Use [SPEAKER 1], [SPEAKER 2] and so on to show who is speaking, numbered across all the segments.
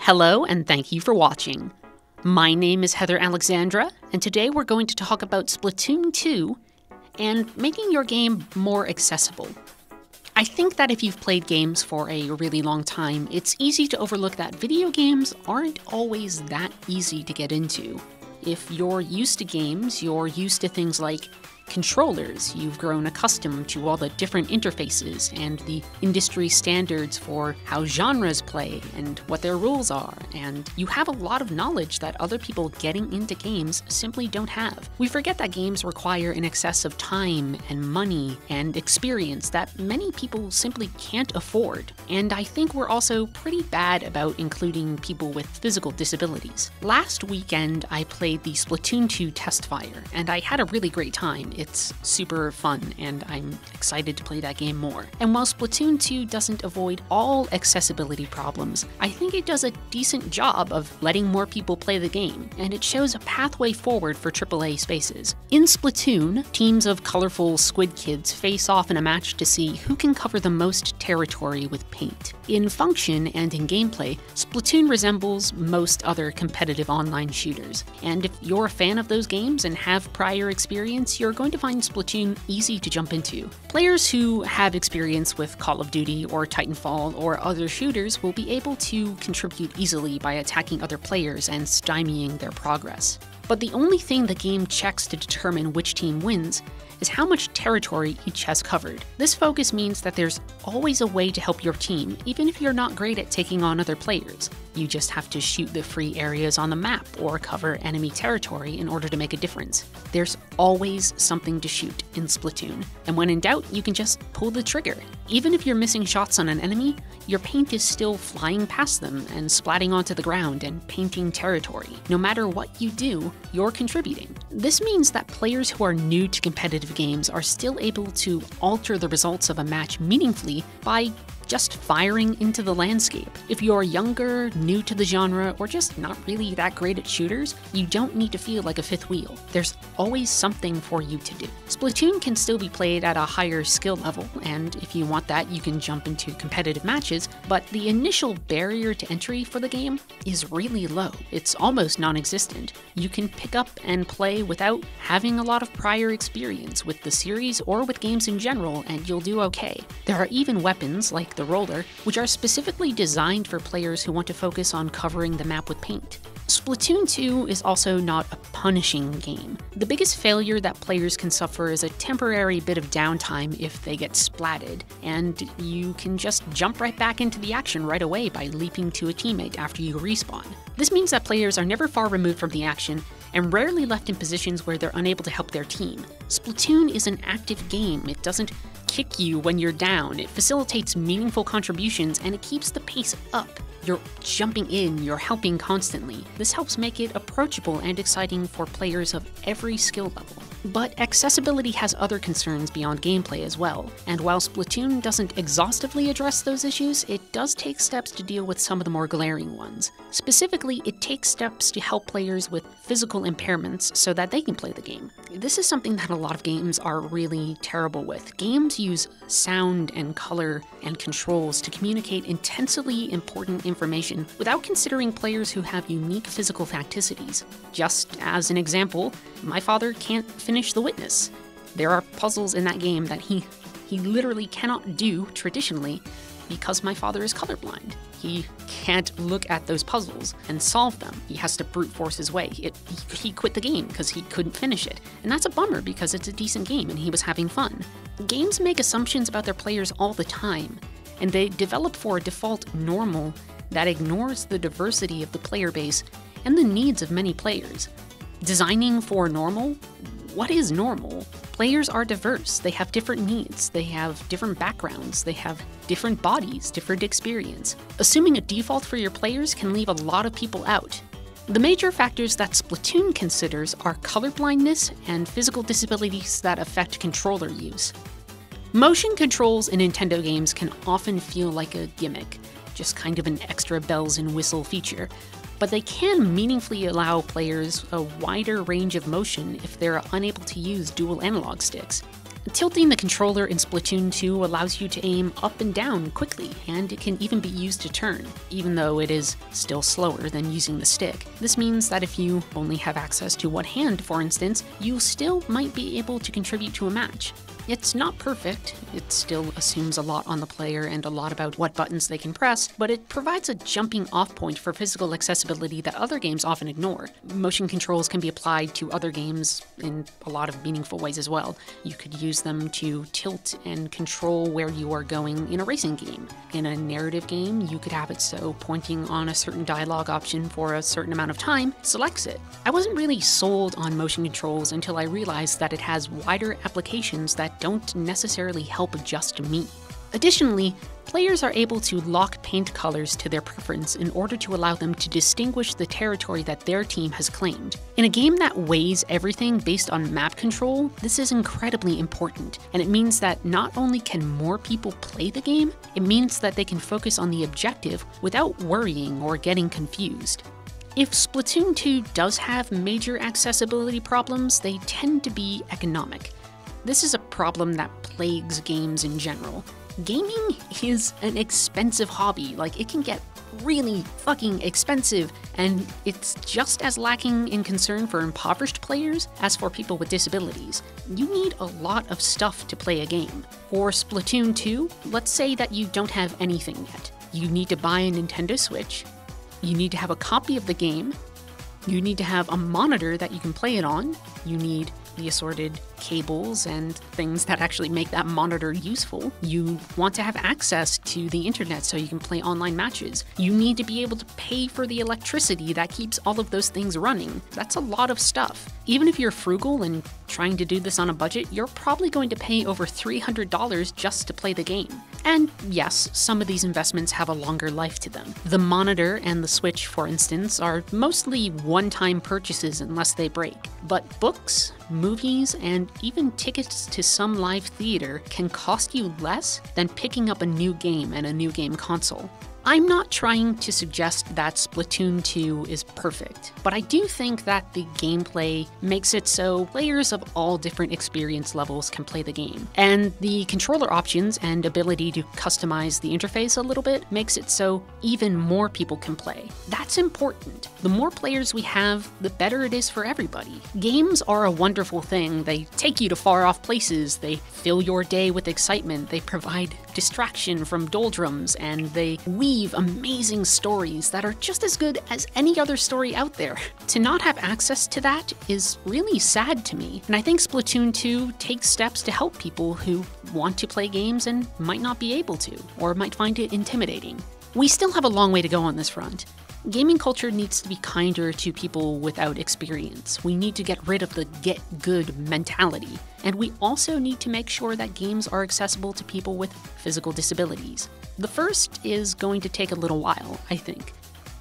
[SPEAKER 1] Hello and thank you for watching. My name is Heather Alexandra, and today we're going to talk about Splatoon 2 and making your game more accessible. I think that if you've played games for a really long time, it's easy to overlook that video games aren't always that easy to get into. If you're used to games, you're used to things like controllers. You've grown accustomed to all the different interfaces and the industry standards for how genres play and what their rules are, and you have a lot of knowledge that other people getting into games simply don't have. We forget that games require an excess of time and money and experience that many people simply can't afford, and I think we're also pretty bad about including people with physical disabilities. Last weekend I played the Splatoon 2 test fire, and I had a really great time. It's super fun, and I'm excited to play that game more. And while Splatoon 2 doesn't avoid all accessibility problems, I think it does a decent job of letting more people play the game, and it shows a pathway forward for AAA spaces. In Splatoon, teams of colorful squid kids face off in a match to see who can cover the most territory with paint. In function and in gameplay, Splatoon resembles most other competitive online shooters, and if you're a fan of those games and have prior experience, you're going to find Splatoon easy to jump into. Players who have experience with Call of Duty or Titanfall or other shooters will be able to contribute easily by attacking other players and stymieing their progress. But the only thing the game checks to determine which team wins is how much territory each has covered. This focus means that there's always a way to help your team, even if you're not great at taking on other players. You just have to shoot the free areas on the map or cover enemy territory in order to make a difference. There's always something to shoot in Splatoon, and when in doubt, you can just pull the trigger. Even if you're missing shots on an enemy, your paint is still flying past them and splatting onto the ground and painting territory. No matter what you do, you're contributing. This means that players who are new to competitive games are still able to alter the results of a match meaningfully by just firing into the landscape. If you're younger, new to the genre, or just not really that great at shooters, you don't need to feel like a fifth wheel. There's always something for you to do. Splatoon can still be played at a higher skill level, and if you want that, you can jump into competitive matches, but the initial barrier to entry for the game is really low. It's almost non-existent. You can pick up and play without having a lot of prior experience with the series or with games in general, and you'll do okay. There are even weapons, like the roller, which are specifically designed for players who want to focus on covering the map with paint. Splatoon 2 is also not a punishing game. The biggest failure that players can suffer is a temporary bit of downtime if they get splatted, and you can just jump right back into the action right away by leaping to a teammate after you respawn. This means that players are never far removed from the action and rarely left in positions where they're unable to help their team. Splatoon is an active game. It doesn't kick you when you're down. It facilitates meaningful contributions, and it keeps the pace up. You're jumping in, you're helping constantly. This helps make it approachable and exciting for players of every skill level. But accessibility has other concerns beyond gameplay as well, and while Splatoon doesn't exhaustively address those issues, it does take steps to deal with some of the more glaring ones. Specifically, it takes steps to help players with physical impairments so that they can play the game. This is something that a lot of games are really terrible with. Games use sound and color and controls to communicate intensely important information without considering players who have unique physical facticities. Just as an example, my father can't finish The Witness. There are puzzles in that game that he literally cannot do traditionally because my father is colorblind. He can't look at those puzzles and solve them. He has to brute force his way. He quit the game because he couldn't finish it. And that's a bummer because it's a decent game and he was having fun. Games make assumptions about their players all the time, and they develop for a default normal that ignores the diversity of the player base and the needs of many players. Designing for normal? What is normal? Players are diverse. They have different needs. They have different backgrounds. They have different bodies, different experience. Assuming a default for your players can leave a lot of people out. The major factors that Splatoon considers are colorblindness and physical disabilities that affect controller use. Motion controls in Nintendo games can often feel like a gimmick, just kind of an extra bells and whistle feature, but they can meaningfully allow players a wider range of motion if they're unable to use dual analog sticks. Tilting the controller in Splatoon 2 allows you to aim up and down quickly, and it can even be used to turn, even though it is still slower than using the stick. This means that if you only have access to one hand, for instance, you still might be able to contribute to a match. It's not perfect, it still assumes a lot on the player and a lot about what buttons they can press, but it provides a jumping off point for physical accessibility that other games often ignore. Motion controls can be applied to other games in a lot of meaningful ways as well. You could use them to tilt and control where you are going in a racing game. In a narrative game, you could have it so pointing on a certain dialogue option for a certain amount of time selects it. I wasn't really sold on motion controls until I realized that it has wider applications that don't necessarily help just me. Additionally, players are able to lock paint colors to their preference in order to allow them to distinguish the territory that their team has claimed. In a game that weighs everything based on map control, this is incredibly important, and it means that not only can more people play the game, it means that they can focus on the objective without worrying or getting confused. If Splatoon 2 does have major accessibility problems, they tend to be economic. This is a problem that plagues games in general. Gaming is an expensive hobby, like it can get really fucking expensive, and it's just as lacking in concern for impoverished players as for people with disabilities. You need a lot of stuff to play a game. For Splatoon 2, let's say that you don't have anything yet. You need to buy a Nintendo Switch, you need to have a copy of the game, you need to have a monitor that you can play it on, you need the assorted cables and things that actually make that monitor useful. You want to have access to the internet so you can play online matches. You need to be able to pay for the electricity that keeps all of those things running. That's a lot of stuff. Even if you're frugal and trying to do this on a budget, you're probably going to pay over $300 just to play the game. And yes, some of these investments have a longer life to them. The monitor and the Switch, for instance, are mostly one-time purchases unless they break. But books, movies, and even tickets to some live theater can cost you less than picking up a new game and a new game console. I'm not trying to suggest that Splatoon 2 is perfect, but I do think that the gameplay makes it so players of all different experience levels can play the game. And the controller options and ability to customize the interface a little bit makes it so even more people can play. That's important. The more players we have, the better it is for everybody. Games are a wonderful thing. They take you to far off places, they fill your day with excitement, they provide distraction from doldrums, and they weave amazing stories that are just as good as any other story out there. To not have access to that is really sad to me, and I think Splatoon 2 takes steps to help people who want to play games and might not be able to, or might find it intimidating. We still have a long way to go on this front. Gaming culture needs to be kinder to people without experience. We need to get rid of the get good mentality. And we also need to make sure that games are accessible to people with physical disabilities. The first is going to take a little while, I think.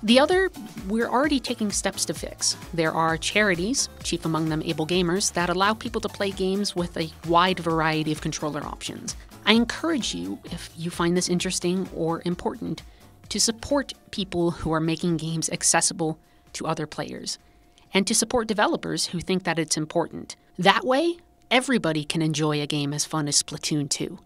[SPEAKER 1] The other, we're already taking steps to fix. There are charities, chief among them Able Gamers, that allow people to play games with a wide variety of controller options. I encourage you, if you find this interesting or important, to support people who are making games accessible to other players, and to support developers who think that it's important. That way, everybody can enjoy a game as fun as Splatoon 2.